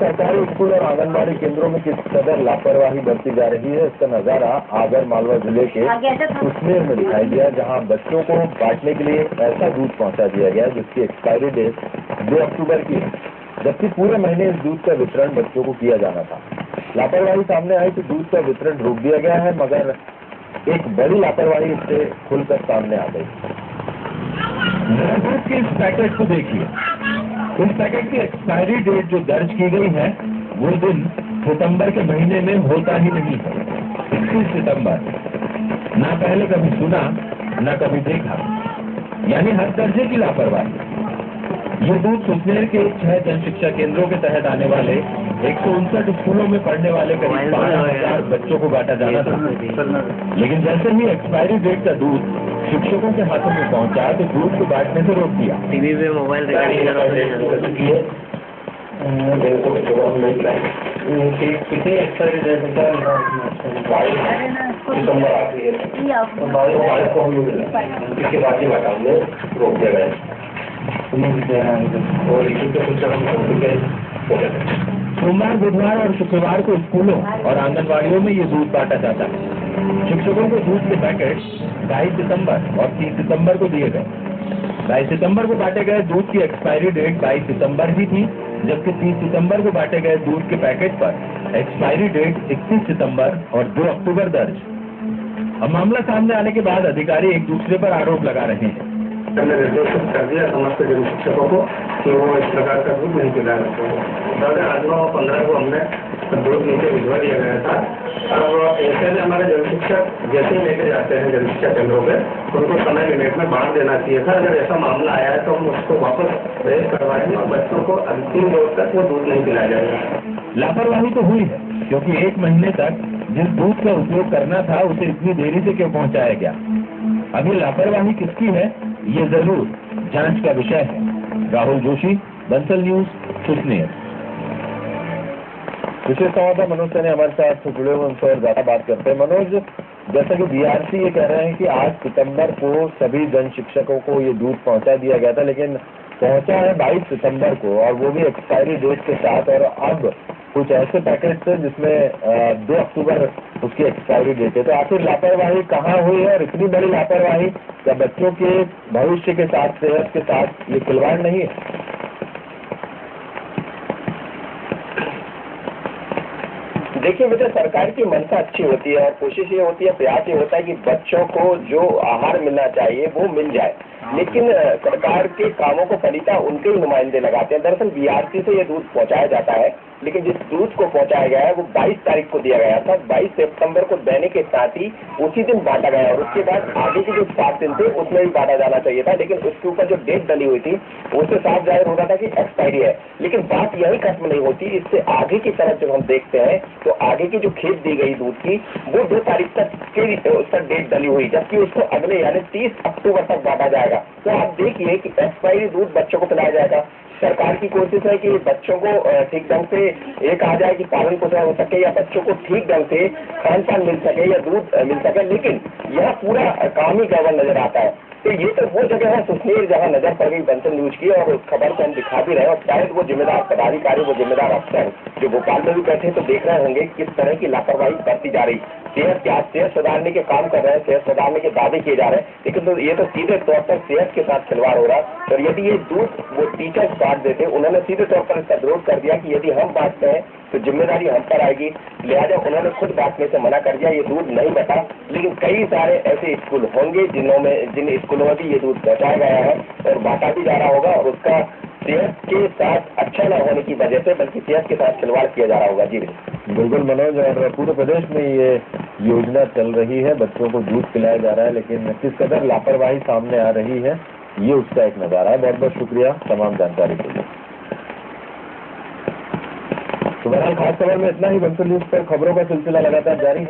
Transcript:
सरकारी स्कूल और आंगनबाड़ी केंद्रों में किस कदर लापरवाही बरती जा रही है, इसका नजारा आगर मालवा जिले के सुसनेर में दिखाई दिया, जहां बच्चों को बांटने के लिए ऐसा दूध पहुंचा दिया गया जिसकी एक्सपायरी डेट 2 अक्टूबर की है, जबकि पूरे महीने इस दूध का वितरण बच्चों को किया जाना था। लापरवाही सामने आई तो दूध का वितरण रोक दिया गया है, मगर एक बड़ी लापरवाही इससे खुलकर सामने आ गई। दूध के इस पैकेट को देखिए, इस पैकेट की एक्सपायरी डेट जो दर्ज की गई है वो दिन सितंबर के महीने में होता ही नहीं है, 31 सितंबर। ना पहले कभी सुना ना कभी देखा, यानी हर दर्जे की लापरवाही। ये दूध सुसनेर के 6 जन शिक्षा केंद्रों के तहत आने वाले 159 स्कूलों में पढ़ने वाले करीब 12,000 बच्चों को बांटा जाना था, लेकिन जैसे ही एक्सपायरी डेट का दूध शिक्षकों के हाथों में पहुंचा तो दूध को बांटने से रोक दिया। टीवी पे मोबाइल रिकॉर्डिंग कितनी एक्सपायरी डेट सितंबर आती है, को हम इसके बाद ही बांटा हमने रोक दिया गया और सोमवार, बुधवार और शुक्रवार को स्कूलों और आंगनबाड़ियों में ये दूध बांटा जाता है। शिक्षकों को दूध के पैकेट 22 सितंबर और 30 सितंबर को दिए गए। 22 सितंबर को बांटे गए दूध की एक्सपायरी डेट 22 सितंबर ही थी, जबकि 30 सितंबर को बांटे गए दूध के पैकेट पर एक्सपायरी डेट 31 सितंबर और 2 अक्टूबर दर्ज। अब मामला सामने आने के बाद अधिकारी एक दूसरे पर आरोप लगा रहे हैं। हमने निर्देशित कर दिया समस्त जन शिक्षकों को कि वो इस प्रकार का दूध नहीं पिला सकते हैं। आज 15 को हमने दूध नीचे भिजवा दिया गया था। अब ऐसे में हमारे जन शिक्षक जैसे ही लेके जाते हैं जन शिक्षा केंद्रों पे, उनको समय लिमिट में बांट देना चाहिए था। अगर ऐसा मामला आया है तो हम उसको वापस रेज करवाएंगे और बच्चों को अंतिम दौर तक वो दूध नहीं पिलाया जाएगा। लापरवाही तो हुई है, क्योंकि 1 महीने तक जिस दूध का उपयोग करना था उसे इतनी देरी से क्यों पहुंचाया गया। अभी लापरवाही किसकी है ये जरूर जांच का विषय है। राहुल जोशी, बंसल न्यूज, सुसनेर। विशेष संवाददाता मनोज सैनी हमारे साथ जुड़े हुए, उनसे और ज्यादा बात करते हैं। मनोज, जैसा कि बीआरसी ये कह रहे हैं कि 8 सितंबर को सभी जन शिक्षकों को ये दूध पहुंचा दिया गया था, लेकिन पहुंचा है 22 सितंबर को, और वो भी एक्सपायरी डेट के साथ। और अब कुछ ऐसे पैकेट थे जिसमें 2 अक्टूबर उसकी एक्सपायरी डेट है। तो आखिर लापरवाही कहाँ हुई है, और इतनी बड़ी लापरवाही क्या बच्चों के भविष्य के साथ, सेहत के साथ ये खिलवाड़ नहीं है? देखिए बेटा, सरकार की मंशा अच्छी होती है और कोशिश ये होती है, प्रयास ये होता है कि बच्चों को जो आहार मिलना चाहिए वो मिल जाए, लेकिन सरकार के कामों को फलिता उनके ही नुमाइंदे लगाते हैं। दरअसल बीआरसी से ये दूध पहुंचाया जाता है, लेकिन जिस दूध को पहुंचाया गया है वो 22 तारीख को दिया गया था। 22 सितंबर को देने के साथ ही उसी दिन बांटा गया, और उसके बाद आगे के जो 7 दिन थे उसमें भी बांटा जाना चाहिए था, लेकिन उसके ऊपर जो डेट डली हुई थी उससे साफ जाहिर हो रहा था कि एक्सपायरी है। लेकिन बात यही खत्म नहीं होती, इससे आगे की तरफ जब हम देखते हैं तो आगे की जो खेप दी गई दूध की वो 2 तारीख तक की उस पर डेट डली हुई, जबकि उसको अगले यानी 30 अक्टूबर तक बांटा जाएगा। तो आप देखिए कि एक्सपायरी दूध बच्चों को पिलाया जाएगा। सरकार की कोशिश है कि बच्चों को ठीक ढंग से ये कहा जाए कि पालन पोषण हो सके या बच्चों को ठीक ढंग से खान पान मिल सके या दूध मिल सके, लेकिन यह पूरा काम ही गड़बड़ नजर आता है। तो ये तो वो जगह है सुसनेर जहाँ नजर पड़ गई बंसल न्यूज की, और उस खबर को हम दिखा भी रहे हैं। और शायद वो जिम्मेदार पदाधिकारी, वो जिम्मेदार अफसर जो भोपाल में भी बैठे तो देख रहे होंगे किस तरह की लापरवाही बरती जा रही। सेहत सुधारने के काम कर रहे हैं, सेहत सुधारने के दावे किए जा रहे हैं, लेकिन तो ये तो सीधे तौर पर सेहत के साथ खिलवाड़ हो रहा है। और यदि ये दूध वो टीचर्स बांट देते, उन्होंने सीधे तौर पर इसका विरोध कर दिया कि यदि हम बांटते हैं तो जिम्मेदारी हम पर आएगी, लिहाजा उन्होंने खुद बांटने से मना कर दिया, ये दूध नहीं बटा। लेकिन कई सारे ऐसे स्कूल होंगे जिन स्कूलों में भी ये दूध पहुंचाया गया है और बांटा भी जा रहा होगा, और उसका सेहत के साथ अच्छा न होने की वजह से बल्कि सेहत के साथ खिलवाड़ किया जा रहा होगा। जी बिल्कुल मनोज, और पूरे प्रदेश में ये योजना चल रही है, बच्चों को दूध पिलाया जा रहा है, लेकिन किस कदर लापरवाही सामने आ रही है ये उसका एक नजारा है। बहुत बहुत शुक्रिया तमाम जानकारी के लिए। तो बहरहाल खास खबर में इतना ही। बंसल न्यूज पर खबरों का सिलसिला लगातार जारी है।